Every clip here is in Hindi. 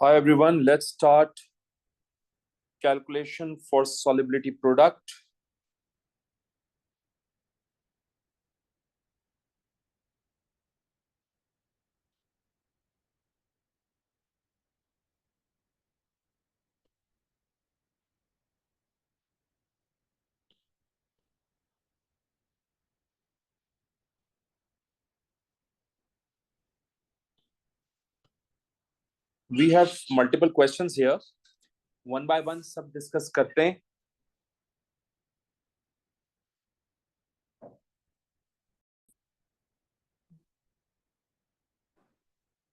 Hi everyone, let's start calculation for solubility product. We have multiple questions here. One by one सब discuss करते हैं.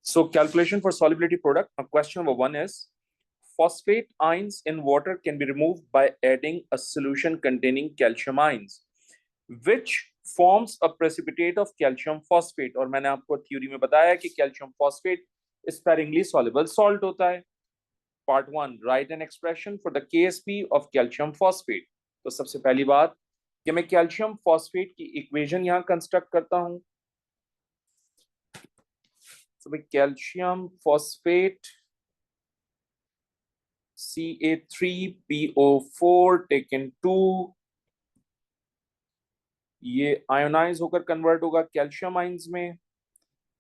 So calculation for solubility product. Question number 1 is phosphate ions in water can be removed by adding a solution containing calcium ions, which forms a precipitate of calcium phosphate. और मैंने आपको थ्योरी में बताया कि calcium phosphate sparingly soluble salt होता है. Part 1, write an expression for the KSP of calcium phosphate. तो सबसे पहली बात कि मैं कैल्शियम फॉस्फेट की इक्वेशन यहां कंस्ट्रक्ट करता हूं. तो भाई कैल्शियम फॉस्फेट Ca3PO4 टेकन 2, ये आयोनाइज होकर कन्वर्ट होगा कैल्शियम आइंस में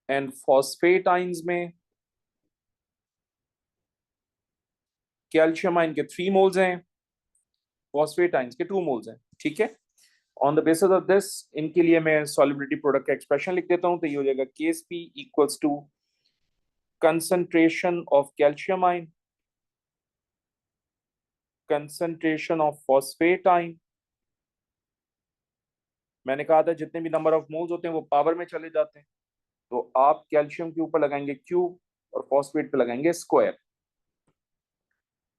एंड फॉस्फेट आइंस में. कैल्शियम आइन के 3 मोल्स हैं, फॉस्फेट आइंस के 2 मोल्स हैं. ठीक है. On the basis of this इनके लिए मैं सॉल्युबिलिटी प्रोडक्ट का एक्सप्रेशन लिख देता हूं. तो ये हो जाएगा KSP equals to concentration of calcium ion, concentration of phosphate ion. मैंने कहा था जितने भी नंबर ऑफ मोल्स होते हैं वो पावर में चले जाते हैं. तो आप कैल्शियम के ऊपर लगाएंगे क्यूब और फॉस्फेट पे लगाएंगे square.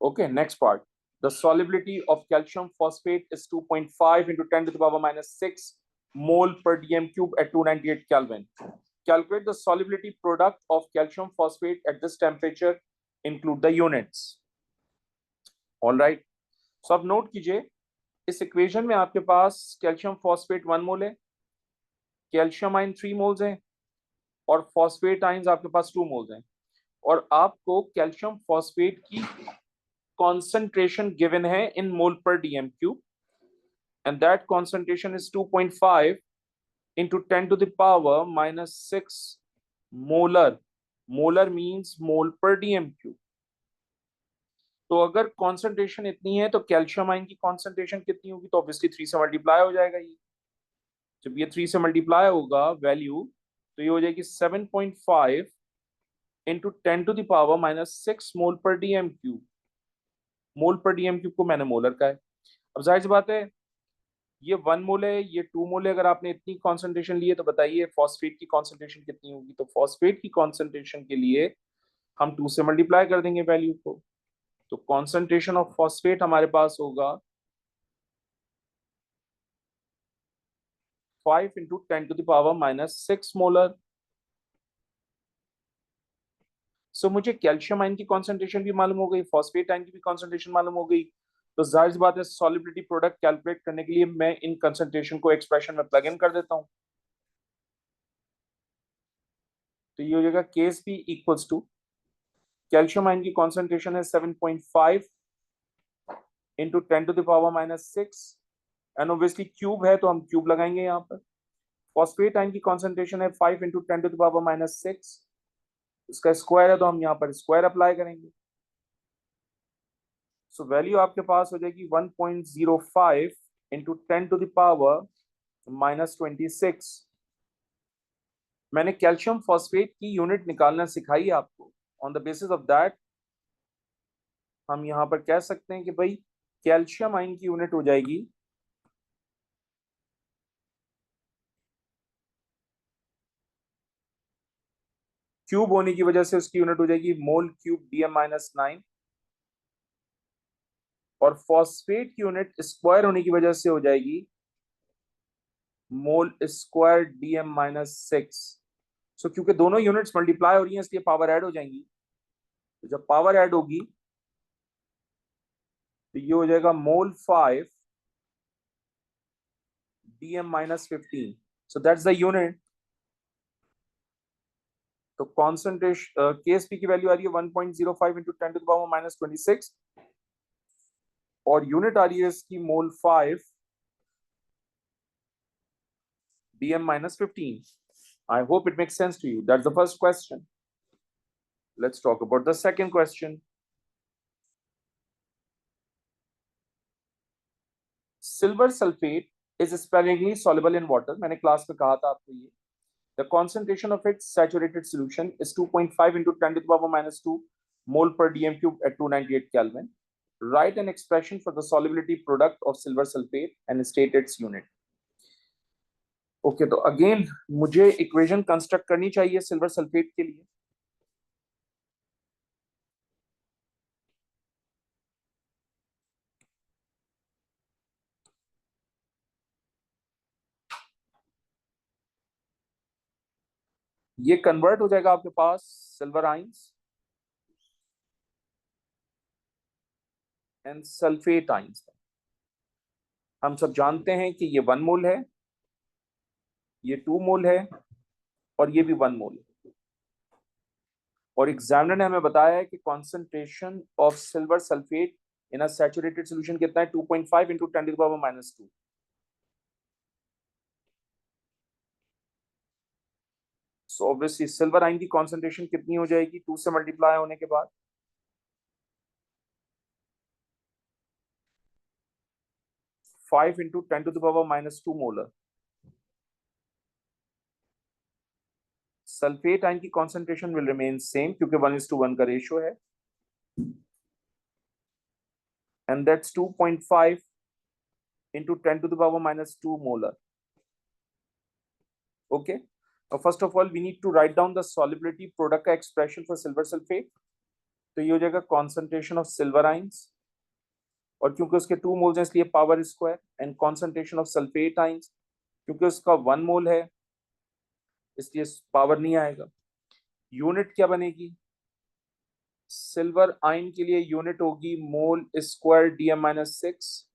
Okay, next part. The solubility of calcium phosphate is 2.5 into 10 to the power minus 6 mole per dm cube at 298 Kelvin. Calculate the solubility product of calcium phosphate at this temperature. Include the units. All right. So अब नोट कीजिए, इस इक्वेशन में आपके पास कैल्शियम फॉस्फेट 1 मोल है, कैल्शियम आयन 3 मोल्स हैं और फॉस्फेट आयंस आपके पास 2 मोल्स हैं. और आपको कैल्शियम फॉस्फेट की concentration given है in mole per dm cube, and that concentration is 2.5 into 10 to the power minus 6 molar. Molar means mole per dm cube. तो अगर कॉन्सेंट्रेशन इतनी है तो कैल्शियम आयन की कॉन्सेंट्रेशन कितनी होगी? तो ऑब्वियसली 3 से मल्टीप्लाई हो जाएगा. ये जब ये 3 से मल्टीप्लाई होगा वैल्यू, तो ये हो जाएगी 7.5 into 10 to the power minus 6 मोल पर डीएम क्यूब. मोल पर डीएम क्यूब को मैंने मोलर का है. अब जाहिर सी बात है, ये 1 मोल है, ये 2 मोल है. अगर आपने इतनी कॉन्सेंट्रेशन ली है तो बताइए फॉस्फेट की कॉन्सेंट्रेशन कितनी होगी? तो फॉस्फेट की कॉन्सेंट्रेशन के लिए हम 2 से मल्टीप्लाई कर देंगे वैल्यू को. तो कॉन्सेंट्रेशन ऑफ फॉस्फेट हमारे पास होगा 5 into 10 to the power minus 6 molar. So मुझे कैल्शियम आयन की कॉन्सेंट्रेशन भी मालूम हो गई, फॉस्फेट आयन की भी कॉन्सेंट्रेशन मालूम हो गई. तो जाहिर सी बात है सॉल्युबिलिटी प्रोडक्ट कैलकुलेट करने के लिए मैं इन कंसंट्रेशन को एक्सप्रेशन में प्लग इन कर देता हूं. तो ये हो जाएगा KSP equals to calcium ion की कॉन्सेंट्रेशन है 7.5 into 10 to the power minus 6 and obviously cube है तो हम क्यूब लगाएंगे यहाँ पर. फॉस्फेट आयन की कॉन्सेंट्रेशन है 5 into 10 to the power minus 6, इसका स्क्वायर है तो हम यहाँ पर स्क्वायर अप्लाई करेंगे. सो वैल्यू आपके पास हो जाएगी 1.05 into 10 to the power minus 26. मैंने कैल्शियम फॉस्फेट की यूनिट निकालना सिखाई है आपको. On the basis of that हम यहां पर कह सकते हैं कि भाई कैल्शियम आयन की यूनिट हो जाएगी क्यूब होने की वजह से उसकी यूनिट हो जाएगी मोल क्यूब DM माइनस 9, और फॉस्फेट की यूनिट स्क्वायर होने की वजह से हो जाएगी मोल स्क्वायर DM माइनस 6. सो क्योंकि दोनों यूनिट्स मल्टीप्लाई हो रही हैं इसलिए पावर ऐड हो जाएंगी. तो जब पावर ऐड होगी तो ये हो जाएगा mole 5 DM minus 15. So that's the unit. तो कॉन्सेंट्रेशन KSP की वैल्यू आ रही है 1.05 into 10 to the power minus 26 और यूनिट आ रही है इसकी mole 5 DM minus 15. I hope it makes sense to you. That's the first question. Let's talk about the second question. Silver sulfate is sparingly soluble in water. मैंने क्लास में कहा था आपको ये. The concentration of its saturated solution is 2.5 into 10 to the power minus 2 mole per dm cube at 298 Kelvin. Write an expression for the solubility product of silver sulfate and state its unit. Okay तो अगेन मुझे इक्वेशन कंस्ट्रक्ट करनी चाहिए सिल्वर सल्फेट के लिए. ये कन्वर्ट हो जाएगा आपके पास silver ions and sulphate ions. हम सब जानते हैं कि ये 1 मोल है, ये 2 मोल है और ये भी 1 मोल है. और एग्जामिनर ने हमें बताया है कि concentration of silver sulphate in a saturated solution कितना है 2.5 into 10 to the power minus 2. So obviously silver ion की कॉन्सेंट्रेशन कितनी हो जाएगी 2 से मल्टीप्लाई होने के बाद 5 into 10 to the power minus 2 molar. Sulphate ion की कॉन्सेंट्रेशन विल रिमेन सेम क्योंकि 1:1 का रेशियो है and that's 2.5 into 10 to the power minus 2 molar. Okay, now first of all we need to write down the solubility product का expression for silver sulfate. तो ये हो जाएगा concentration of silver ions और क्योंकि उसके 2 मोल्स हैं इसलिए power square and concentration of sulfate ions क्योंकि उसका 1 मोल है इसलिए पावर नहीं आएगा. यूनिट क्या बनेगी सिल्वर आयन के लिए यूनिट होगी मोल स्क्वायर DM माइनस 6.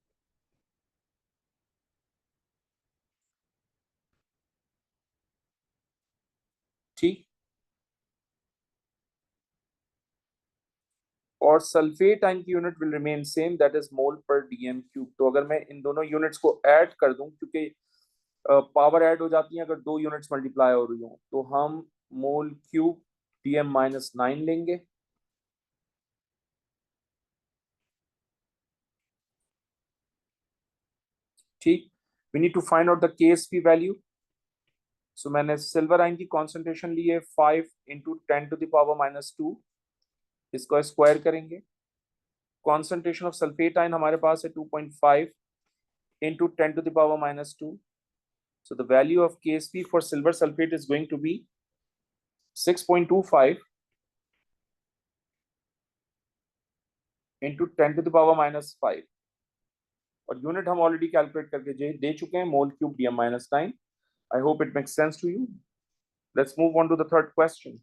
ठीक. और सल्फेट आयन की unit will remain same that is mole पर DM क्यूब. तो अगर मैं इन दोनों यूनिट्स को ऐड कर दूं क्योंकि पावर ऐड हो जाती है अगर 2 यूनिट्स मल्टीप्लाई हो रही हो तो हम मोल क्यूब DM माइनस 9 लेंगे. ठीक. We need to find out the KSP value. So मैंने सिल्वर आयन की कॉन्सेंट्रेशन ली है 5 into 10 to the power minus 2. इसको स्क्वायर करेंगे. कॉन्सेंट्रेशन ऑफ सल्फेट आयन हमारे पास है 2.5 into 10 to the power minus 2. So the value of KSP for silver sulfate is going to be 6.25 into 10 to the power minus 5. और यूनिट हम ऑलरेडी कैलकुलेट करके दे चुके हैं मोल cube DM minus 9. I hope it makes sense to you. Let's move on to the third question.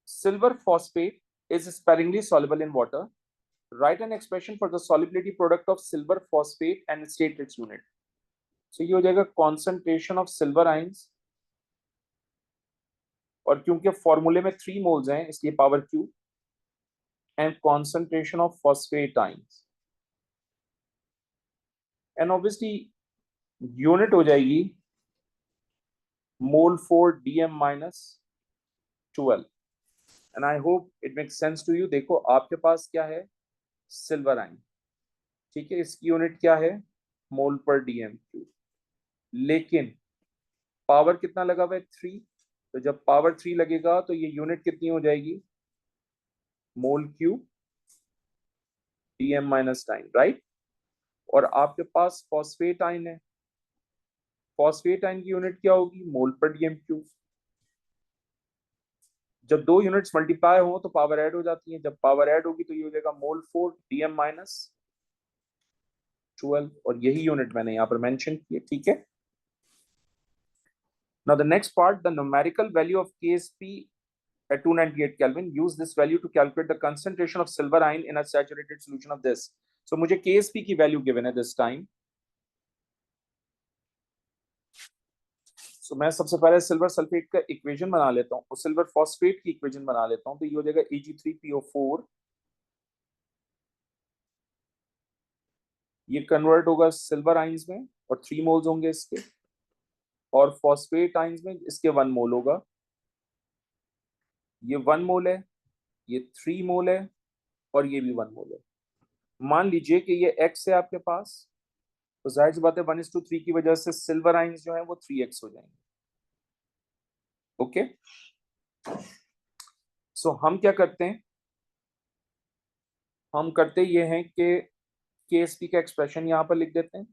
Silver phosphate is sparingly soluble in water. Write an expression for the solubility product of silver phosphate and state its unit. So ये हो जाएगा concentration of silver ions और क्योंकि फॉर्मूले में 3 मोल्स हैं इसलिए power Q and concentration of phosphate ions and obviously unit हो जाएगी मोल 4 DM minus 12. and I hope it makes sense to you. देखो आपके पास क्या है सिल्वर आयन. ठीक है, इसकी यूनिट क्या है मोल पर DM क्यूब. लेकिन पावर कितना लगा हुआ है 3. तो जब पावर 3 लगेगा तो ये यूनिट कितनी हो जाएगी mole cube DM minus 9. Right. और आपके पास फॉस्फेट आयन है. फॉस्फेट आयन की यूनिट क्या होगी मोल पर DM क्यूब. जब 2 यूनिट्स मल्टीप्लाई हो तो पावर ऐड हो जाती है. जब पावर ऐड होगी तो ये हो जाएगा मोल 4 DM माइनस 12 और यही यूनिट मैंने यहाँ पर मेंशन की है. ठीक है. Now the next part, the numerical value of KSP at 298 Kelvin. Use this value to calculate the concentration of silver ion in a saturated solution of this. So मुझे KSP की वैल्यू गिवन है this time. सो मैं सबसे पहले सिल्वर सल्फेट का इक्वेशन बना लेता हूँ, और सिल्वर फॉस्फेट की इक्वेशन बना लेता हूँ। तो ये हो जाएगा Ag3PO4, ये कन्वर्ट होगा सिल्वर आइंस में और 3 मोल्स होंगे इसके, और फॉस्फेट आइंस में इसके 1 मोल होगा। ये 1 मोल है, ये 3 मोल है, और ये भी 1 मोल है। मान लीजिए कि ये X है आपके पास, तो जाहिर सी बात है 1:3 की वजह से सिल्वर आइंस जो है वो 3x हो जाएंगे। ओके, सो हम क्या करते हैं, हम करते ये हैं कि KSP का एक्सप्रेशन यहां पर लिख देते हैं।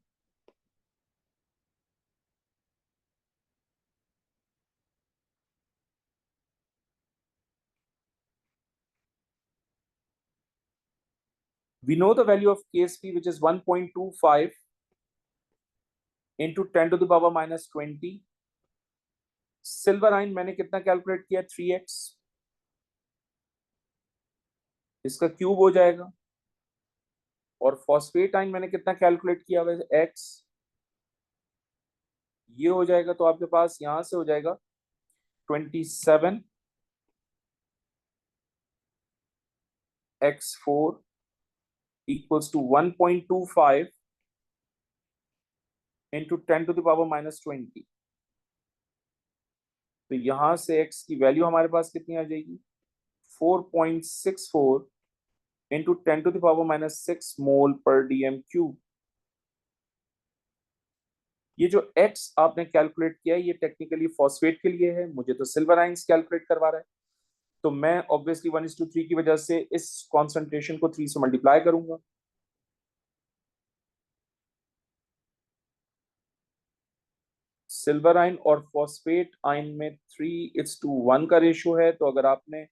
We know the value of KSP, which is 1.25 into 10 to the power minus 20. Silver आइन मैंने कितना कैलकुलेट किया, 3x, इसका क्यूब हो जाएगा। और फॉस्फेट आइन मैंने कितना कैलकुलेट किया, वैसे x, ये हो जाएगा। तो आपके पास यहां से हो जाएगा 27 x4 equals to 1.25 into 10 to the power minus 20। तो यहां से x की वैल्यू हमारे पास कितनी आ जाएगी, 4.64 into 10 to the power minus 6 मोल पर dm क्यूब। ये जो x आपने कैलकुलेट किया है ये टेक्निकली फॉस्फेट के लिए है, मुझे तो सिल्वर आइंस कैलकुलेट करवा रहा है। तो मैं ऑब्वियसली 1:3 की वजह से इस कॉन्सेंट्रेशन को 3 से मल्टीप्लाई करूंगा। सिल्वर आइन और फॉस्फेट आइन में 3:1 का रेशियो है। तो अगर आपने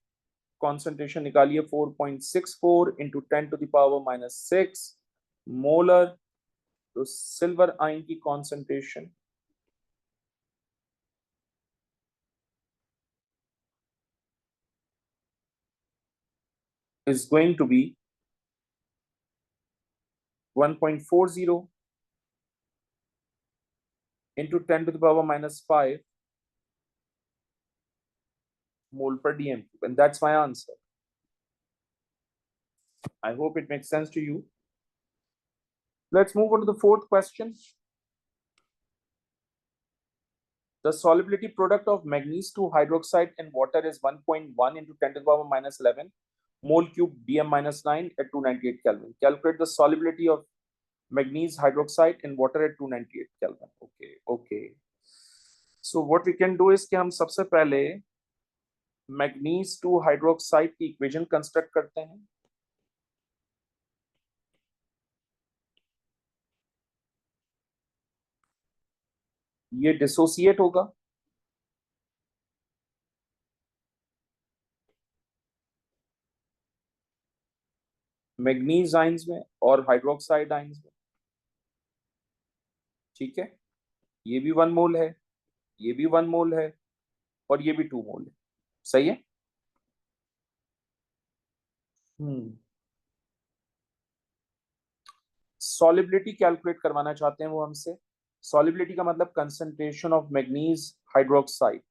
कॉन्सेंट्रेशन निकाली है 4.64 into 10 to the power minus 6 molar, तो सिल्वर आइन की concentration is going to be 1.40 into 10 to the power minus 5 mole per dm cube, and that's my answer. I hope it makes sense to you. Let's move on to the fourth question. The solubility product of manganese 2 hydroxide in water is 1.1 into 10 to the power minus 11 mole cube dm minus 9 at 298 Kelvin. Calculate the solubility of manganese hydroxide in water at 298 Kelvin. Okay. So what we can do is कि हम सबसे पहले मैग्नीज 2 हाइड्रोक्साइड की इक्वेशन कंस्ट्रक्ट करते हैं। ये डिसोसिएट होगा, मैग्नीज आइंस में और हाइड्रोक्साइड आइंस में। ठीक है, ये भी 1 मोल है, ये भी 1 मोल है, और ये भी 2 मोल है। सही है। सॉलिबिलिटी कैलकुलेट करवाना चाहते हैं वो हमसे। सॉलिबिलिटी का मतलब कंसंट्रेशन ऑफ मैग्नीज हाइड्रोक्साइड।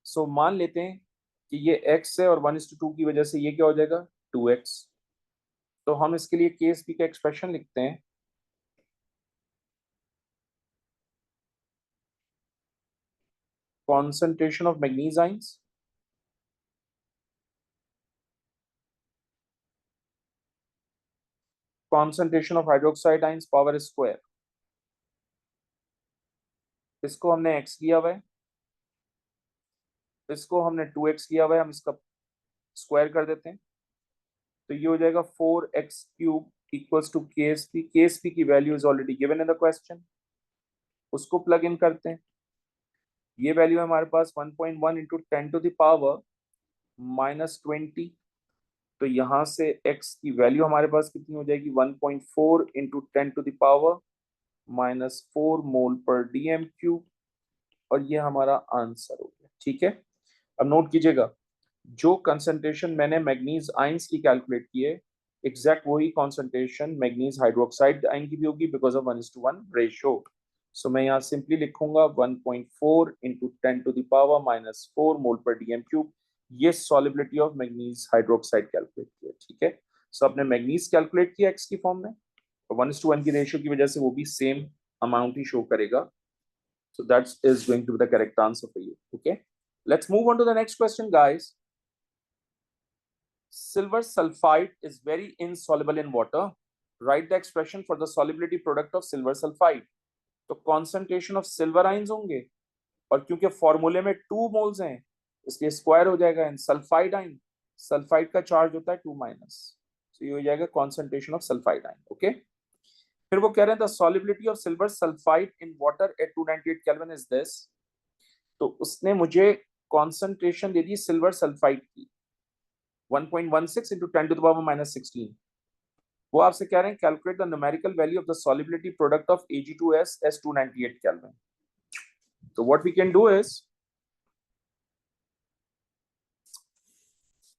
सो मान लेते हैं कि ये x है और 1:2 की वजह से ये क्या हो जाएगा, 2x। तो हम इसके लिए KSP का एक्सप्रेशन लिखते हैं। Concentration of manganese ions concentration of hydroxide ions power square. इसको हमने x लिया हुआ है, इसको हमने 2x लिया हुआ है, हम इसका स्क्वायर कर देते हैं। तो ये हो जाएगा 4x cube equals to KSP। KSP की value is already given in the question, उसको प्लग इन करते हैं। ये वैल्यू है हमारे पास 1.1 into 10 to the power minus 20। तो यहां से x की वैल्यू हमारे पास कितनी हो जाएगी, 1.4 into 10 to the power minus 4 mole पर dm क्यूब, और ये हमारा आंसर हो गया। ठीक है, अब नोट कीजिएगा, जो कंसंट्रेशन मैंने मैग्नीज आइंस की कैलकुलेट की है, एग्जैक्ट वही कंसंट्रेशन मैग्नीज हाइड्रोक्साइड आयन की भी होगी बिकॉज ऑफ 1:1 रेशियो। सो मैं यहाँ सिंपली लिखूंगा 1.4 इंटू 10⁻⁻⁴ मोल पर डीएम क्यूब। ये solubility of manganese hydroxide calculate किया, ठीक है। सो आपने मैग्नीज कैलकुलेट किया एक्स की फॉर्म में, 1:1 की रेशियो की वजह से वो भी सेम अमाउंट ही शो करेगा। So that is going to be the correct answer for you. Okay. Let's move on to the next question, guys. Silver sulfide is very insoluble in water. Write the expression for the solubility product of silver sulfide. तो concentration of silver ions होंगे, और क्योंकि फॉर्मूले में 2 मोल्स हैं इसलिए स्क्वायर हो जाएगा, एंड सल्फाइड आइन, सल्फाइड का चार्ज होता है 2 माइनस, तो ये हो जाएगा concentration of sulfide ion. Okay. फिर वो कह रहे हैं the solubility of silver sulfide in water at 298 Kelvin is this. तो उसने मुझे कॉन्सेंट्रेशन दे दी सिल्वर सल्फाइड की 1.16 इंटू 10⁻⁻16। वो आपसे कह रहे हैं calculate the numerical value of the solubility product of Ag2S S298 kelvin. तो what we can do is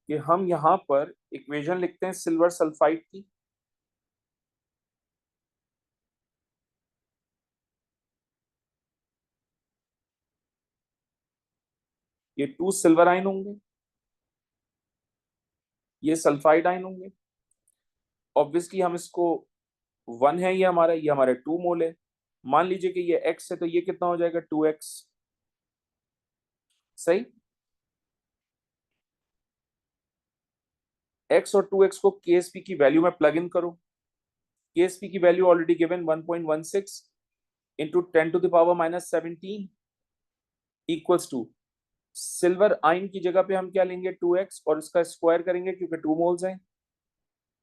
कि हम यहां पर इक्वेशन लिखते हैं सिल्वर सल्फाइड की, ये 2 सिल्वर आयन होंगे, ये सल्फाइड आयन होंगे। ऑब्वियसली हम इसको 1 है ये हमारे 2 मोल है। मान लीजिए कि ये x है तो ये कितना हो जाएगा 2x, सही। x और 2x को KSP की वैल्यू में प्लग इन करो। KSP की value already given 1.16 into 10⁻⁻17 equals to silver ion की जगह पे हम क्या लेंगे 2x और उसका स्क्वायर करेंगे क्योंकि 2 मोल्स हैं।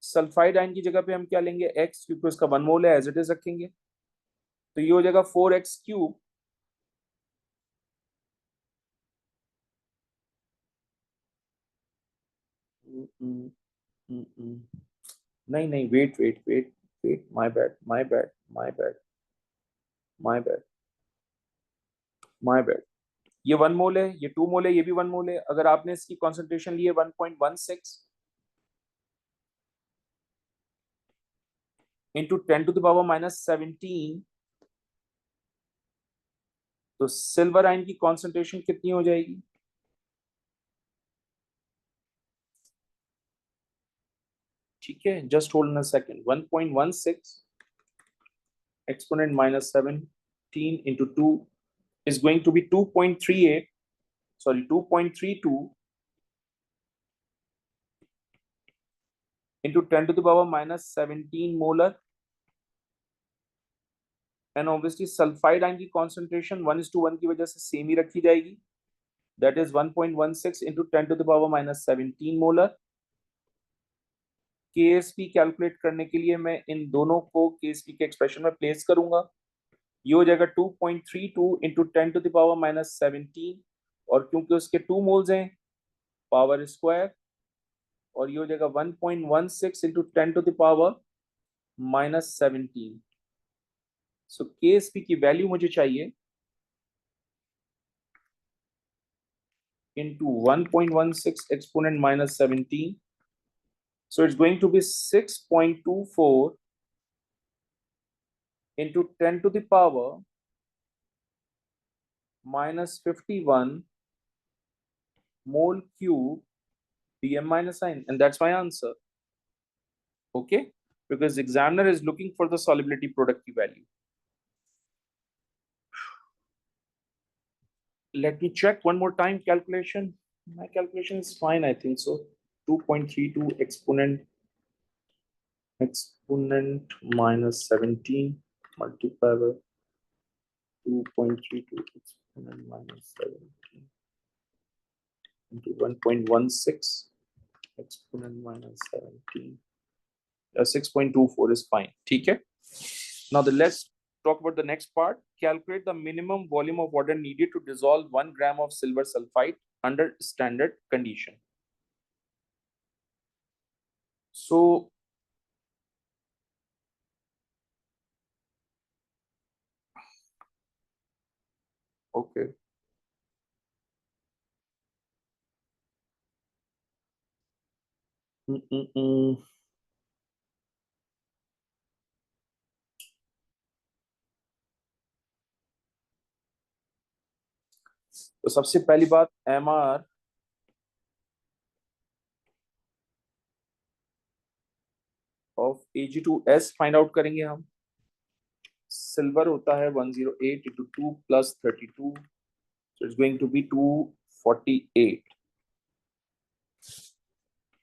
सल्फाइड आइन की जगह पे हम क्या लेंगे x क्योंकि उसका 1 मोल है, एज इट इज रखेंगे। तो ये हो जाएगा 4x क्यूब नहीं नहीं, wait wait wait wait, my bad my bad my bad my bad my bad. ये 1 मोल है, ये 2 मोल है, ये भी 1 मोल है। अगर आपने इसकी कॉन्सेंट्रेशन ली है 1.16 इंटू 10⁻⁻17, तो सिल्वर आयन की कॉन्सेंट्रेशन कितनी हो जाएगी? ठीक है, just hold a second. 1.16 exponent minus 17 into 2 is going to be 2.38, sorry 2.32 into 10⁻⁻17 molar, and obviously sulphide ion की कॉन्सेंट्रेशन 1:1 की वजह से सेम ही रखी जाएगी, that is 1.16 into 10⁻⁻17 molar. Ksp calculate करने के लिए मैं इन दोनों को केएसपी के एक्सप्रेशन में प्लेस करूंगा। ये हो जाएगा 2.32 इंटू 10⁻⁻17, और क्योंकि उसके 2 मोल्स हैं पावर स्क्वायर, और ये हो जाएगा 1.16 इंटू 10⁻⁻17। सो केएसपी की वैल्यू मुझे चाहिए into 1.16 exponent minus 17. So it's going to be 6.24 into 10 to the power minus 51 mole cube dm minus sign, and that's my answer. Okay, because examiner is looking for the solubility product key value. Let me check one more time calculation. My calculation is fine, I think so. 2.32 exponent minus 17 multiplied by 2.32 exponent minus 17 into 1.16 exponent minus 17. 6.24 is fine. ठीक है. Now let's talk about the next part. Calculate the minimum volume of water needed to dissolve 1 gram of silver sulfide under standard condition. So okay. Mm-mm-mm. तो सबसे पहली बात MR of Ag2S find out करेंगे हम। सिल्वर होता है 108 into 2 plus 32, so it's going to be 248।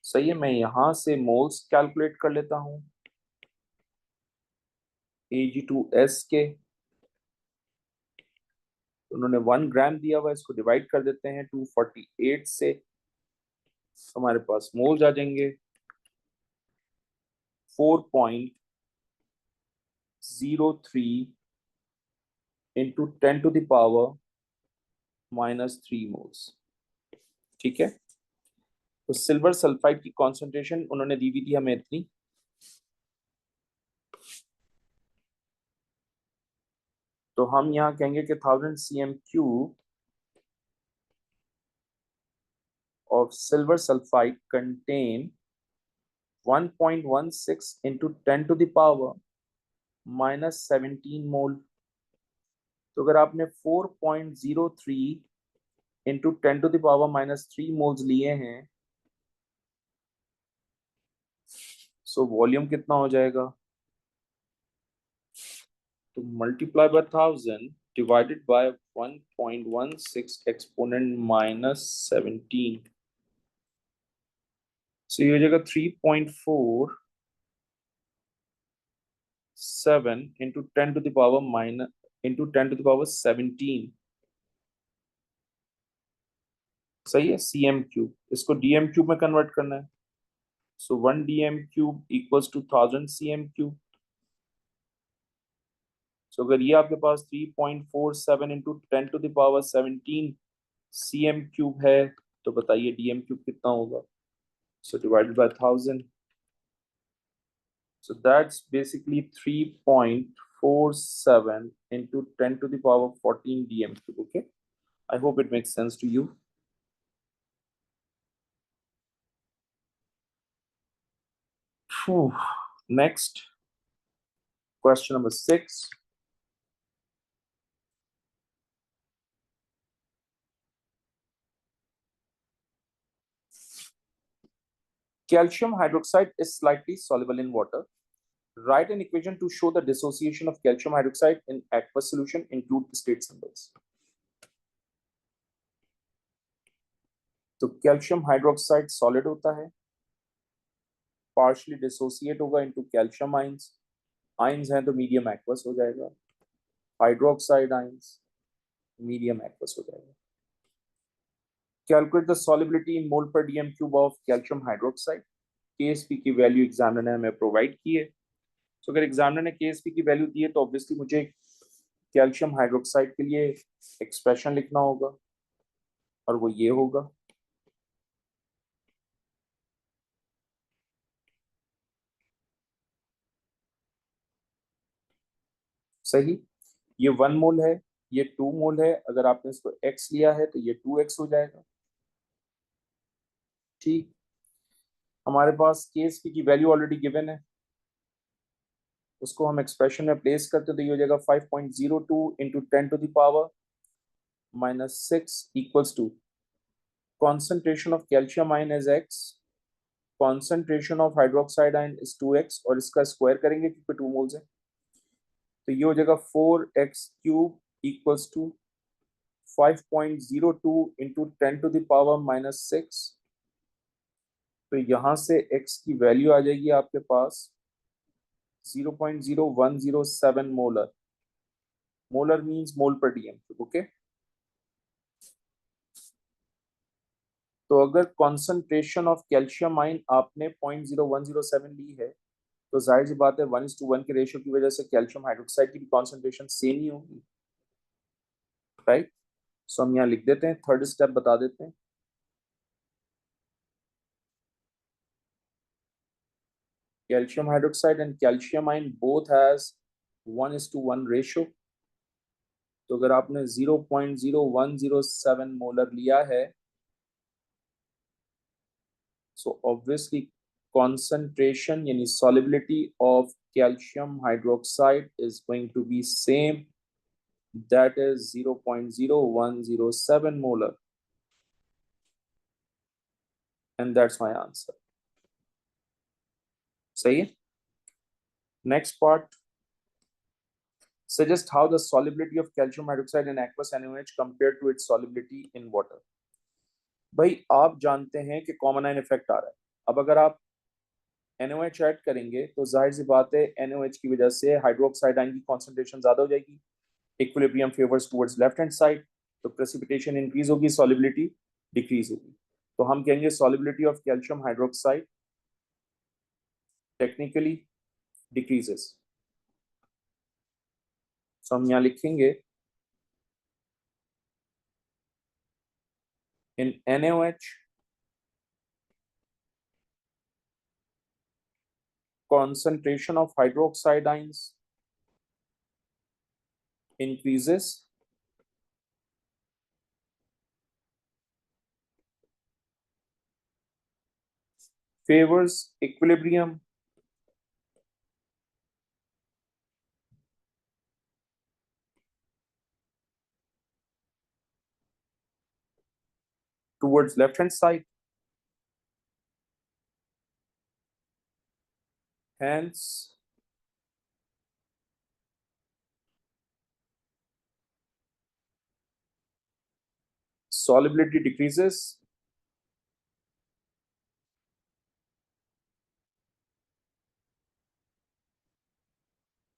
सही है, मैं यहां से मोल्स कैलकुलेट कर लेता हूं Ag2S के। उन्होंने 1 ग्राम दिया हुआ, इसको डिवाइड कर देते हैं 248 से, हमारे पास मोल्स आ जाएंगे 4.03 into 10 to the power -3 moles. ठीक है, तो सिल्वर सल्फाइड की कॉन्सेंट्रेशन उन्होंने दी हुई थी हमें इतनी, तो हम यहाँ कहेंगे कि 1000 cm³ of silver sulfide contain 1.16 into 10 to the power -17 मोल। तो अगर आपने 4.03 into 10 to the power -3 moles लिए हैं, सो वॉल्यूम कितना हो जाएगा? तो multiply by 1000 divided by 1.16 exponent -17, सो ये हो जाएगा 3.47 into 10 to the power minus into 10 to the power 17। सही है, cm³, इसको dm³ में कन्वर्ट करना है, सो 1 dm³ इक्वल्स टू 1000 cm³। सो अगर ये आपके पास 3.47 into 10 to the power 17 cm³ है, तो बताइए dm³ कितना होगा? So divided by 1000, so that's basically 3.47 into 10 to the power 14 dm³। Okay, I hope it makes sense to you. Phew. Next, question number 6. Calcium hydroxide is slightly soluble in water. Write an equation to show the dissociation of calcium hydroxide in aqueous solution. Include state symbols. तो कैल्शियम हाइड्रोक्साइड सॉलिड होता है, पार्शियली डिसोसिएट होगा इनटू कैल्शियम आयंस। आयंस हैं तो मीडियम एक्वस हो जाएगा, हाइड्रोक्साइड आयंस मीडियम एक्वस हो जाएगा। कैलकुलेट द सॉल्युबिलिटी इन मोल पर dm³ of calcium hydroxide. KSP की वैल्यू एग्जामिनर ने हमें प्रोवाइड की है, तो अगर एग्जामिनर ने KSP की वैल्यू दी है तो ऑब्वियसली मुझे कैल्शियम हाइड्रोक्साइड के लिए एक्सप्रेशन लिखना होगा, और वो ये होगा। सही, ये 1 मोल है, ये 2 मोल है, अगर आपने इसको x लिया है तो ये 2x हो जाएगा। ठीक, हमारे पास KSP की वैल्यू ऑलरेडी गिवन है, उसको हम एक्सप्रेशन में प्लेस करते तो ये हो जाएगा 5.02 into 10 to the power -6 equals to concentration of calcium ion is x, concentration of hydroxide ion is 2x, और इसका स्क्वायर करेंगे क्योंकि 2 मोल्स है, तो ये हो जाएगा 4x³ equals to 5.02 into 10 to the power -6। तो यहां से x की वैल्यू आ जाएगी आपके पास 0.0107 मोलर। मोलर मींस मोल पर dm³। ओके, तो अगर कॉन्सेंट्रेशन ऑफ कैल्शियम आयन आपने 0.0107 ली है, तो जाहिर सी बात है 1:1 के रेशियो की वजह से कैल्शियम हाइड्रोक्साइड की भी कॉन्सेंट्रेशन सेम ही होगी, राइट। सो हम यहाँ लिख देते हैं, थर्ड स्टेप बता देते हैं। Calcium hydroxide and calcium ion both has 1:1 ratio, तो अगर आपने 0.0107 मोलर लिया है, so obviously concentration यानी solubility of calcium hydroxide is going to be same that is 0.0107 molar, and that's my answer. सही है. Next part, suggest how the solubility of calcium hydroxide in aqueous NaOH compared to its solubility in water. भाई आप जानते हैं कि कॉमन आयन इफेक्ट आ रहा है. अब अगर आप NaOH ऐड करेंगे तो जाहिर सी बात है NaOH की वजह से हाइड्रोक्साइड आयन की कॉन्सेंट्रेशन ज्यादा हो जाएगी. Equilibrium favours towards left hand side, तो प्रेसिपिटेशन इंक्रीज होगी, सॉल्युबिलिटी डिक्रीज होगी. तो हम कहेंगे solubility of calcium hydroxide technically decreases. So हम यहां लिखेंगे इन NaOH concentration of hydroxide ions increases favors equilibrium towards left hand side, hence solubility decreases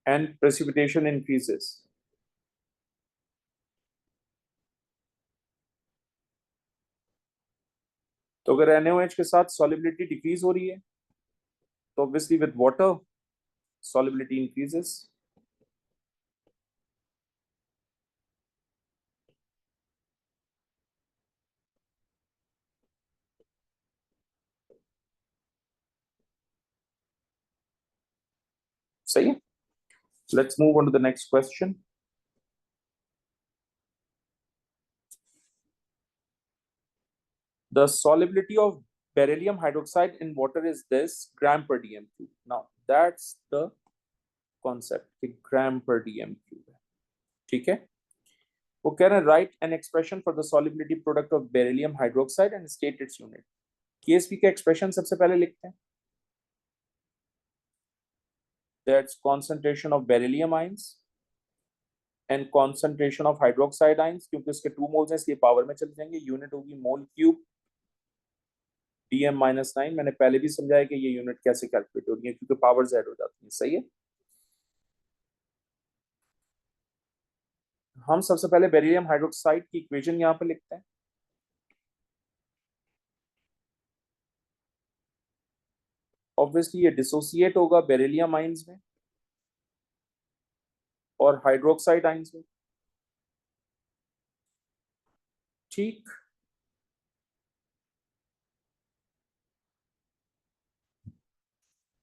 and precipitation increases. तो अगर NaOH के साथ solubility डिक्रीज हो रही है तो obviously with water solubility increases. सही है. Let's move on to the next question. The solubility of beryllium hydroxide in water is this gram per dm cube. Now that's the concept कि gram per dm cube है. ठीक है. वो कह रहे हैं write an expression for the solubility product of beryllium hydroxide and state its unit. KSP का expression सबसे पहले लिखते हैं. That's concentration of beryllium ions and concentration of hydroxide ions. क्योंकि उसके 2 moles हैं इसलिए पावर में चले जाएंगे. यूनिट होगी मोल क्यूब dm-9. मैंने पहले भी समझाया कि ये यूनिट कैसे कैलकुलेट हो रही है क्योंकि पावर्स ऐड हो जाती हैं. सही है. हम सबसे पहले बेरिलियम हाइड्रोक्साइड की इक्वेशन यहां पर लिखते हैं. ऑब्वियसली ये डिसोसिएट होगा बेरिलियम आइंस में और हाइड्रोक्साइड आइंस में. ठीक.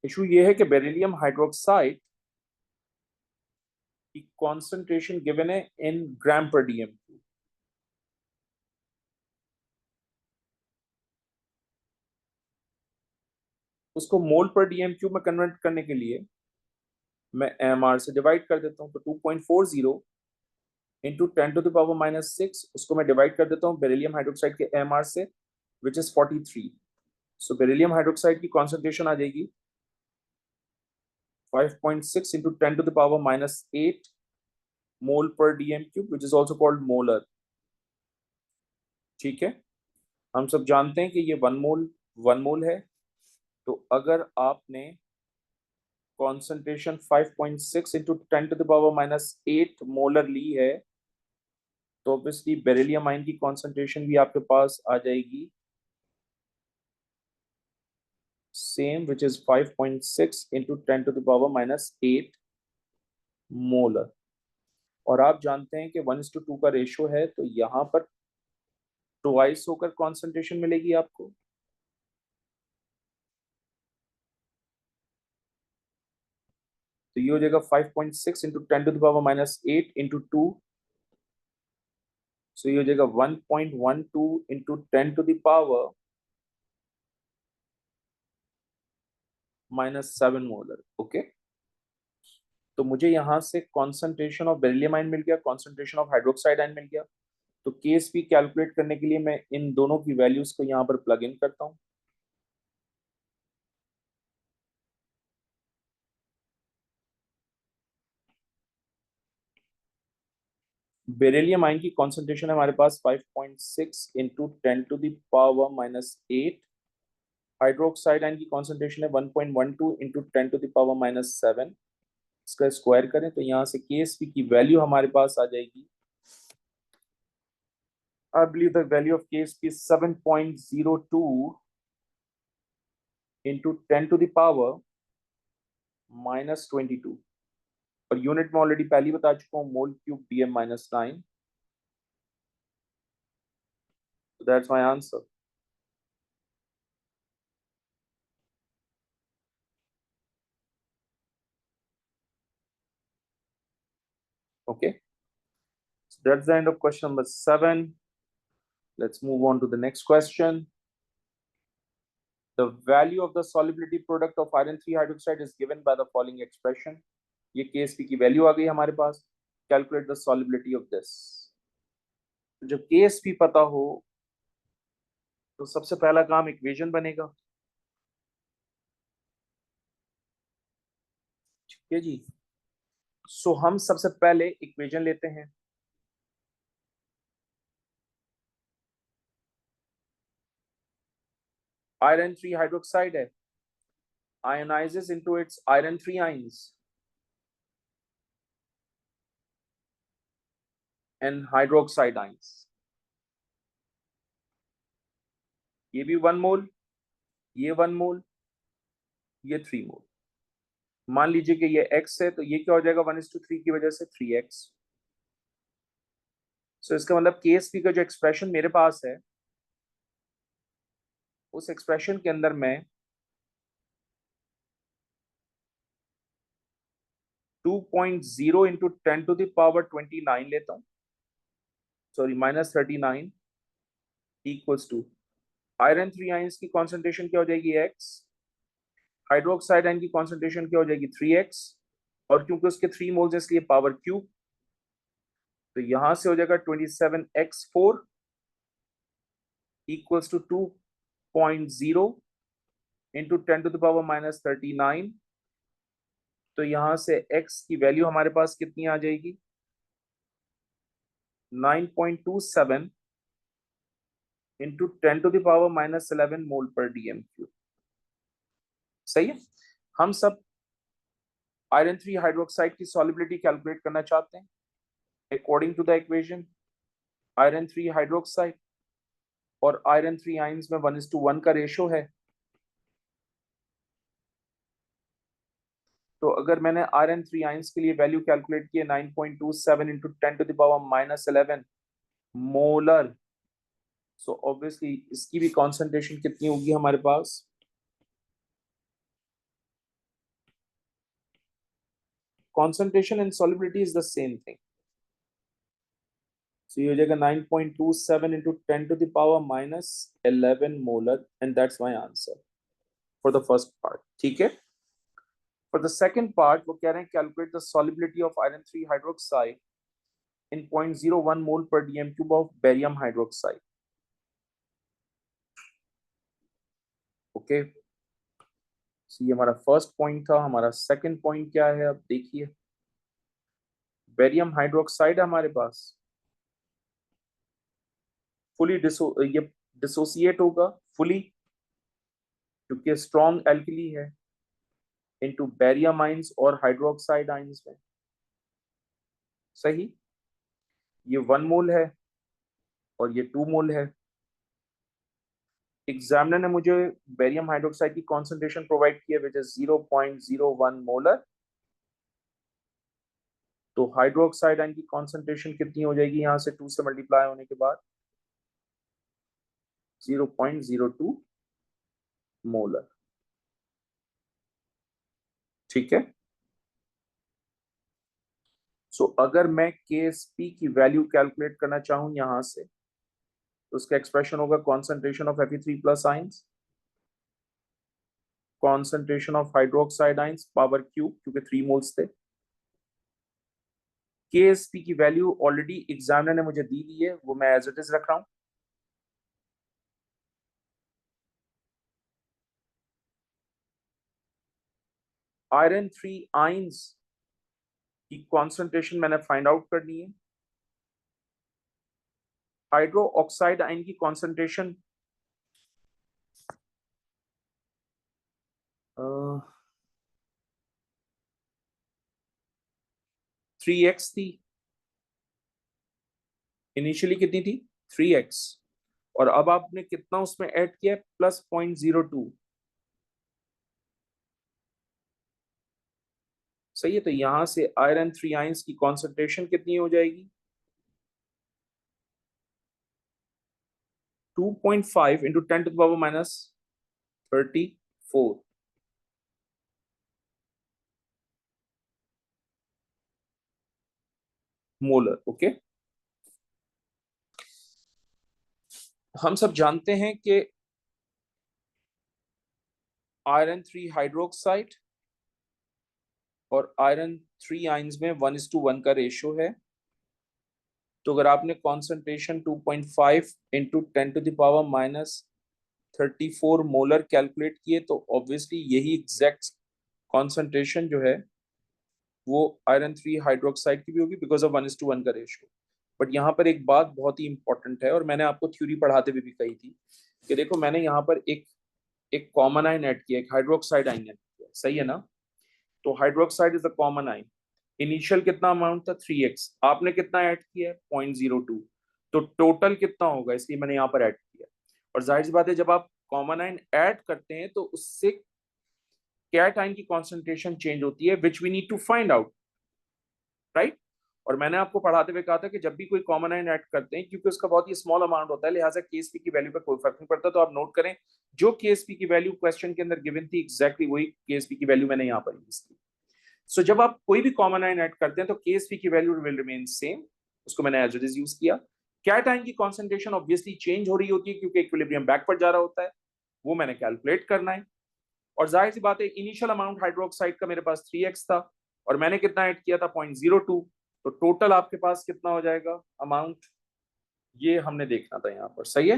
इशू ये है कि बेरिलियम हाइड्रोक्साइड की कॉन्सेंट्रेशन गिवन है इन ग्राम पर डीएम. उसको मोल पर डीएम क्यूब में कन्वर्ट करने के लिए मैं एमआर से डिवाइड कर देता हूं. तो 2.40 इंटू 10⁻⁻6 उसको मैं डिवाइड कर देता हूं बेरिलियम हाइड्रोक्साइड के एमआर से which is 43. So beryllium hydroxide की कॉन्सेंट्रेशन आ जाएगी 5.6 इंटू 10⁻⁻8 मोल पर DM cube which is also called molar. ठीक है. हम सब जानते हैं कि ये 1 मोल है. तो अगर आपने कॉन्सेंट्रेशन 5.6 इंटू 10⁻⁻8 मोलर ली है तो ऑब्वियसली बेरिलियम आयन की कॉन्सेंट्रेशन भी आपके पास आ जाएगी same which is 5.6 into 10⁻⁻8 molar. और आप जानते हैं कि 1:2 का रेशियो है तो यहां पर ट्वाइस होकर कॉन्सेंट्रेशन मिलेगी आपको. तो ये हो जाएगा 5.6 इंटू 10⁻⁻8 इंटू 2. सो ये हो जाएगा 1.12 इंटू 10⁻⁻7 मोलर. ओके. तो मुझे यहाँ से कॉन्सेंट्रेशन ऑफ बेरिलियम आयन मिल गया, कॉन्सेंट्रेशन ऑफ हाइड्रोक्साइड आयन मिल गया। तो केएसपी कैलकुलेट करने के लिए मैं इन दोनों की वैल्यूज को यहाँ पर प्लग इन करता हूँ। बेरिलियम आयन की कॉन्सेंट्रेशन है हमारे पास 5.6 इंटू 10⁻⁻8। हाइड्रोक्साइड आयन की कॉन्सेंट्रेशन है 1.12 इंटू 10⁻⁻7। इसका स्क्वायर करें तो यहाँ से केएसपी की वैल्यू हमारे पास आ जाएगी। I believe the value of KSP is 7.02 into 10⁻⁻22। और यूनिट में ऑलरेडी पहली बता चुका हूँ, मोल cube DM-9। So that's my answer. Okay. So that's the end of question number 7. Let's move on to the next question. The value of the solubility product of iron 3 hydroxide is given by the following expression. ये KSP की वैल्यू आ गई हमारे पास। Calculate the solubility of this. जब KSP पता हो तो सबसे पहला काम इक्वेशन बनेगा। ठीक है जी। सो हम सबसे पहले इक्वेशन लेते हैं। आयरन 3 हाइड्रोक्साइड है, ionizes into its iron 3 ions and hydroxide ions। ये भी 1 मोल, ये 1 मोल, ये 3 मोल। मान लीजिए कि ये x है तो ये क्या हो जाएगा 1:3 की वजह से 3x। सो इसका मतलब KSP का जो एक्सप्रेशन मेरे पास है उस एक्सप्रेशन के अंदर मैं 2.0 इंटू 10⁻29 लेता हूं, sorry -39 equals to iron 3 ions की कॉन्सेंट्रेशन क्या हो जाएगी x, हाइड्रोक्साइड आयन की कॉन्सेंट्रेशन क्या हो जाएगी 3x, और क्योंकि उसके 3 मोल्स इसलिए पावर क्यूब, तो यहां से हो जाएगा 27x4 इक्वल्स टू 2.0 इंटू 10⁻39। तो यहां से x की वैल्यू हमारे पास कितनी आ जाएगी 9.27 इंटू 10⁻11 मोल पर DM3। सही है। हम सब आयरन 3 हाइड्रोक्साइड की सॉल्युबिलिटी कैलकुलेट करना चाहते हैं। According to the equation iron 3 hydroxide और आयरन 3 आयंस में 1:1 का रेशो है। तो अगर मैंने आयरन 3 आयंस के लिए वैल्यू कैलकुलेट की है 9.27 इंटू 10⁻⁻11 मोलर, सो ऑब्वियसली इसकी भी कॉन्सेंट्रेशन कितनी होगी हमारे पास concentration and solubility is the same thing. So ये हो जाएगा 9.27 into 10⁻⁻11 molar and that's my answer for the first part. ठीक है। For the second part वो कह रहे हैं calculate the solubility of iron 3 hydroxide in 0.01 mole per dm cube of barium hydroxide. Okay. So ये हमारा फर्स्ट पॉइंट था। हमारा सेकंड पॉइंट क्या है अब देखिए। बेरियम हाइड्रोक्साइड हमारे पास फुली ये डिसोसिएट होगा फुली क्योंकि स्ट्रॉन्ग एल्कली है इनटू बेरियम आइंस और हाइड्रोक्साइड आइंस में। सही। ये 1 मोल है और ये 2 मोल है। एग्जामिनर ने मुझे बेरियम हाइड्रोक्साइड की कॉन्सेंट्रेशन प्रोवाइड की है विच इज 0.01 मोलर। तो हाइड्रोक्साइड आयन की कॉन्सेंट्रेशन कितनी हो जाएगी यहां से 2 से मल्टीप्लाई होने के बाद 0.02 मोलर। ठीक है। सो अगर मैं KSP की वैल्यू कैलकुलेट करना चाहूं यहां से तो उसका एक्सप्रेशन होगा concentration of Fe3+ ions, concentration of hydroxide ions power cube क्योंकि 3 मोल्स थे KSP की वैल्यू ऑलरेडी एग्जामिनर ने मुझे दी दी है, वो मैं एज इट इज रख रहा हूं। आयरन 3 आयंस की कॉन्सेंट्रेशन मैंने फाइंड आउट करनी है। हाइड्रो ऑक्साइड आयन की कॉन्सेंट्रेशन 3x थी, इनिशियली कितनी थी 3x, और अब आपने कितना उसमें ऐड किया +0.02। सही है, तो यहां से आयरन 3 आयंस की कॉन्सेंट्रेशन कितनी हो जाएगी 2.5 इंटू 10⁻34 मोलर। ओके, हम सब जानते हैं कि आयरन 3 हाइड्रोक्साइड और आयरन 3 आयंस में 1:1 का रेशियो है। तो अगर आपने कॉन्सेंट्रेशन 2.5 इंटू 10⁻34 मोलर कैलकुलेट किए तो ऑब्वियसली यही एग्जैक्ट कॉन्सेंट्रेशन जो है वो आयरन 3 हाइड्रोक्साइड की भी होगी, बिकॉज ऑफ 1:1 का रेशियो। बट यहाँ पर एक बात बहुत ही इंपॉर्टेंट है, और मैंने आपको थ्योरी पढ़ाते हुए भी कही थी कि देखो मैंने यहाँ पर एक एक कॉमन आयन ऐड किया, एक हाइड्रोक्साइड आयन ऐड किया, सही है ना। तो hydroxide is the common ion. Initial कितना अमाउंट था 3x, आपने कितना ऐड किया है 0.02, तो टोटल कितना होगा, इसलिए मैंने यहाँ पर ऐड किया। और जाहिर सी बात है जब आप कॉमन आयन ऐड करते हैं तो उससे कैटायन की कॉन्सेंट्रेशन चेंज होती है, which we need to find out, right. और मैंने आपको पढ़ाते हुए कहा था कि जब भी कोई कॉमन आयन ऐड करते हैं, क्योंकि उसका बहुत ही स्मॉल अमाउंट होता है, लिहाजा केएसपी की वैल्यू पर कोई फर्क नहीं पड़ता। तो आप नोट करें, जो केएसपी की वैल्यू क्वेश्चन के अंदर गिवन थी एग्जैक्टली वही केएसपी की वैल्यू मैंने यहाँ पर यूज की। सो जब आप कोई भी कॉमन आयन ऐड करते हैं तो केएसपी की वैल्यू विल रिमेन सेम, उसको मैंने एज इट इज यूज किया। कैटायन की कॉन्सेंट्रेशन ऑब्वियसली चेंज हो रही होती है क्योंकि इक्विलिब्रियम बैकवर्ड जा रहा होता है, वो मैंने कैलकुलेट करना है। और जाहिर सी बात है इनिशियल अमाउंट हाइड्रोक्साइड का मेरे पास 3x था और मैंने कितना ऐड किया था 0.02, तो टोटल आपके पास कितना हो जाएगा अमाउंट, ये हमने देखना था यहाँ पर, सही है।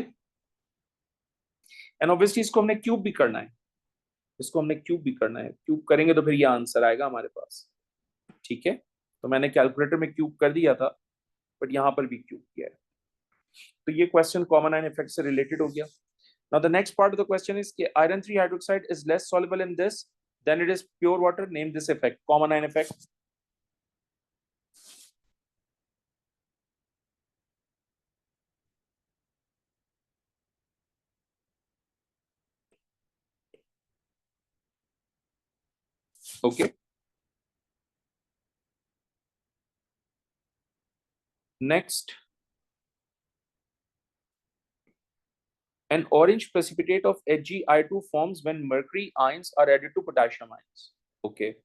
एंड ऑब्वियसली इसको हमने क्यूब भी करना है, इसको हमने क्यूब भी करना है, क्यूब करेंगे तो फिर ये आंसर आएगा हमारे पास, ठीक है। तो मैंने कैलकुलेटर में क्यूब कर दिया था, बट यहाँ पर भी क्यूब किया है। तो ये क्वेश्चन कॉमन आयन इफेक्ट से रिलेटेड हो गया। Now the next part of the question is कि iron 3 hydroxide is less soluble in this than it is pure water. Name this effect. Common ion effect. Okay. Next, an orange precipitate of HgI2 forms when mercury ions are added to potassium ions. Okay.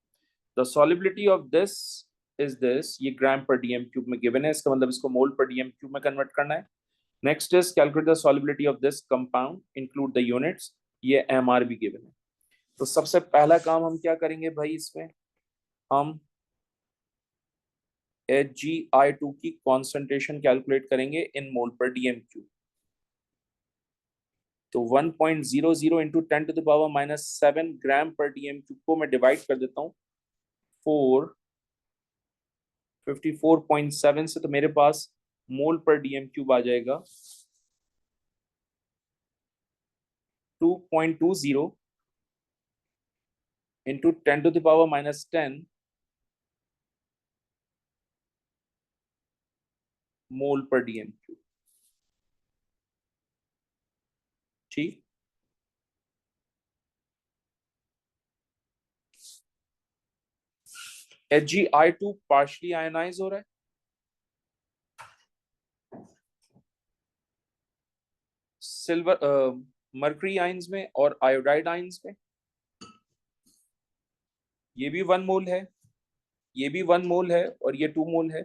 The solubility of this is this. ये ग्राम पर डीएम क्यूब में गिवन है, इसका मतलब इसको मोल पर डीएम क्यूब में कन्वर्ट करना है। Next is calculate the solubility of this compound, include the units, ये एमआर भी गिवन है। तो सबसे पहला काम हम क्या करेंगे भाई, इसमें हम HgI2 की कॉन्सेंट्रेशन कैलकुलेट करेंगे इन मोल पर डीएम क्यूब। तो 1.00 इंटू 10⁻⁻7 ग्राम पर डीएम क्यूब को मैं डिवाइड कर देता हूँ 454.7 से, तो मेरे पास मोल पर डीएम क्यूब आ जाएगा 2.20 इंटू 10⁻⁻10 मोल पर डीएम क्यूब, ठीक। HgI2 पार्शली आयनाइज हो रहा है सिल्वर मर्करी आयंस में और आयोडाइड आयंस में, ये भी 1 मोल है, ये भी 1 मोल है और ये 2 मोल है।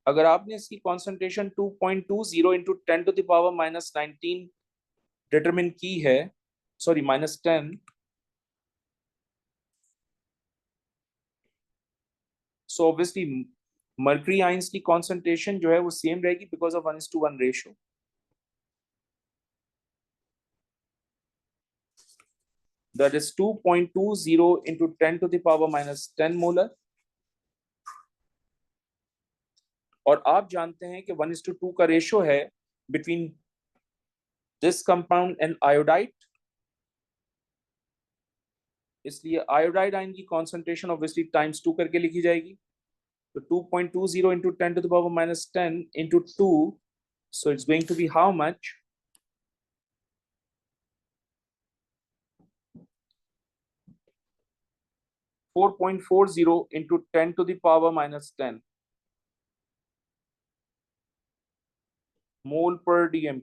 अगर आपने इसकी कॉन्सेंट्रेशन 2.20 इंटू 10⁻⁻19 डिटरमिन की है, sorry -10, so obviously mercury ions की कॉन्सेंट्रेशन जो है वो सेम रहेगी because of 1:1 ratio. That is 2.20 into 10 to the power minus 10 molar. और आप जानते हैं कि 1:2 का रेशियो है between this compound and iodide. इसलिए आयोडाइड आयन की कॉन्सेंट्रेशन ऑब्वियसली टाइम्स 2 करके लिखी जाएगी. तो 2.20 into 10 to the power minus 10 into 2. So it's going to be how much? 4.40 into 10 to the power minus 10 mole per dm3.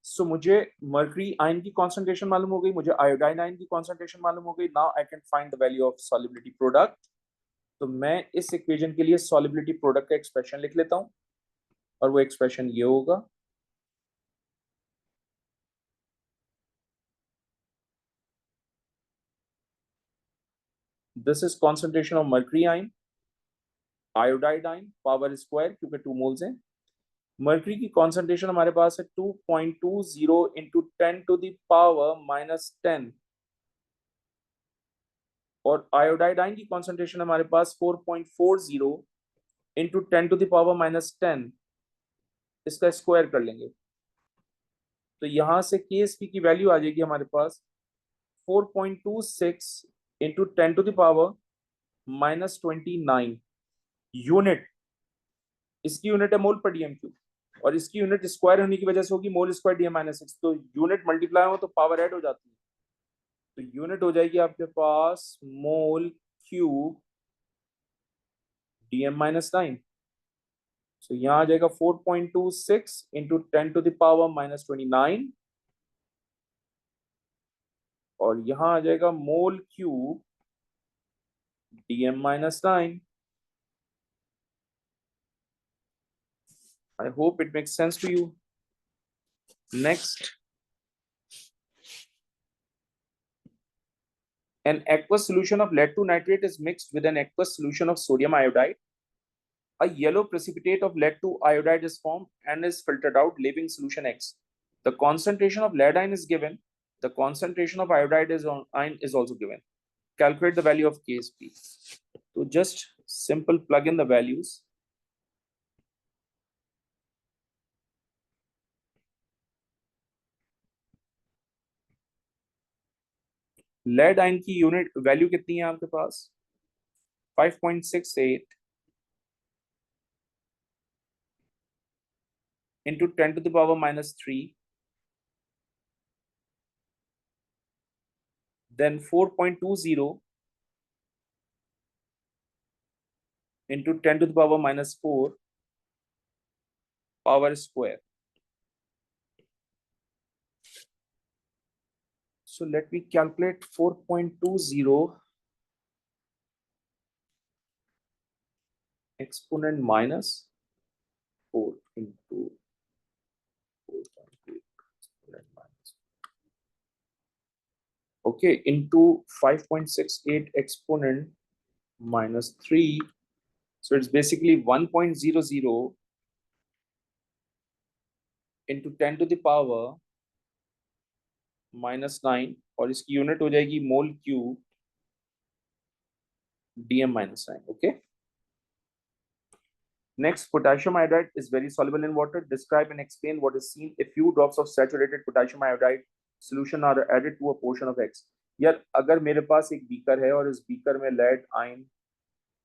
सो मुझे मर्करी आयन की कॉन्सेंट्रेशन मालूम हो गई, मुझे आयोडाइन आयन की कॉन्सेंट्रेशन मालूम हो गई. Now I can find the value of solubility product. तो मैं इस इक्वेशन के लिए सॉल्युबिलिटी प्रोडक्ट का एक्सप्रेशन लिख लेता हूं और वो एक्सप्रेशन ये होगा. This is concentration of mercury ion, iodide ion, power square क्योंकि 2 मोल्स हैं. मर्करी की कॉन्सेंट्रेशन हमारे पास है 2.20 into 10 to the power minus 10 और आयोडाइड आयन की कॉन्सेंट्रेशन हमारे पास 4.40 into 10 to the power minus 10. इसका स्क्वायर कर लेंगे तो यहां से KSP की वैल्यू आ जाएगी हमारे पास 4.26 into 10 to the power minus 29 unit. इसकी यूनिट है मोल पर डीएम क्यूब और इसकी यूनिट स्क्वायर होने की वजह से होगी मोल स्क्वायर डीएम माइनस 6. तो यूनिट मल्टीप्लाई हो तो पावर ऐड हो जाती है. तो यूनिट हो जाएगी आपके पास mole cube DM minus 9. So यहाँ आ जाएगा 4.26 into 10 to the power minus 29 और यहाँ आ जाएगा mole cube DM minus 9. I hope it makes sense to you. Next, an aqueous solution of lead 2 nitrate is mixed with an aqueous solution of sodium iodide. A yellow precipitate of lead 2 iodide is formed and is filtered out, leaving solution X. The concentration of lead ion is given. The concentration of iodide ion is also given. Calculate the value of KSP. So just simple plug in the values. Lead ion की यूनिट वैल्यू कितनी है आपके पास 5.68 into 10 to the power minus 3, then 4.20 into 10 to the power minus 4 power square. So let me calculate 4.20 exponent minus 4 into 4.8 exponent minus. Okay, into 5.68 exponent minus 3. So it's basically 1.00 into 10 to the power minus 9 और इसकी यूनिट हो जाएगी mole cube DM minus 9. Okay. Next, potassium iodide is very soluble in water. Describe and explain what is seen if few drops of saturated potassium iodide solution are added to a portion of X. यार अगर मेरे पास एक बीकर है और इस बीकर में लेड आयन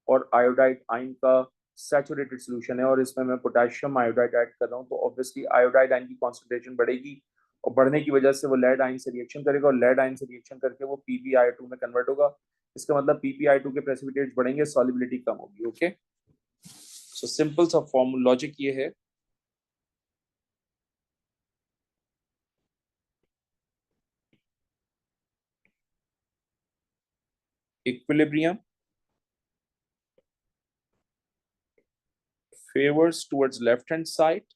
और आयोडाइड आयन का सैचुरेटेड सोल्यूशन है और इसमें मैं पोटेशियम आयोडाइड ऐड कर रहा हूँ तो ऑब्वियसली आयोडाइड आयन की कॉन्सेंट्रेशन बढ़ेगी और बढ़ने की वजह से वो लेड आयन से रिएक्शन करेगा और लेड आयन से रिएक्शन करके वो PbI2 में कन्वर्ट होगा. इसका मतलब PbI2 के प्रेसिपिटेट्स बढ़ेंगे, सॉल्युबिलिटी कम होगी. ओके. सो सिंपल सा फॉर्मूला लॉजिक ये है. Equilibrium favors towards left hand side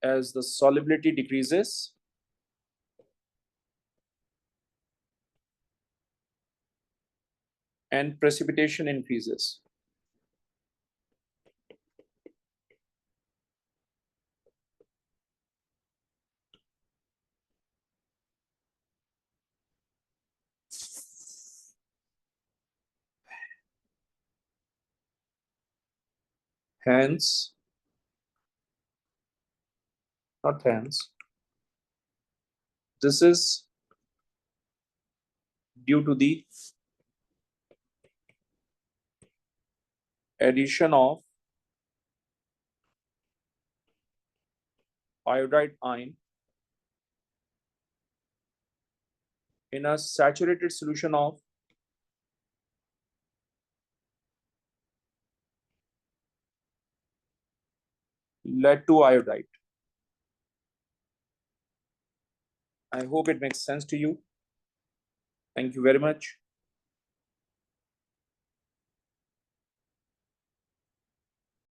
as the solubility decreases, and precipitation increases. Hence, not hence, this is due to the addition of iodide ion in a saturated solution of lead to iodide. I hope it makes sense to you. Thank you very much.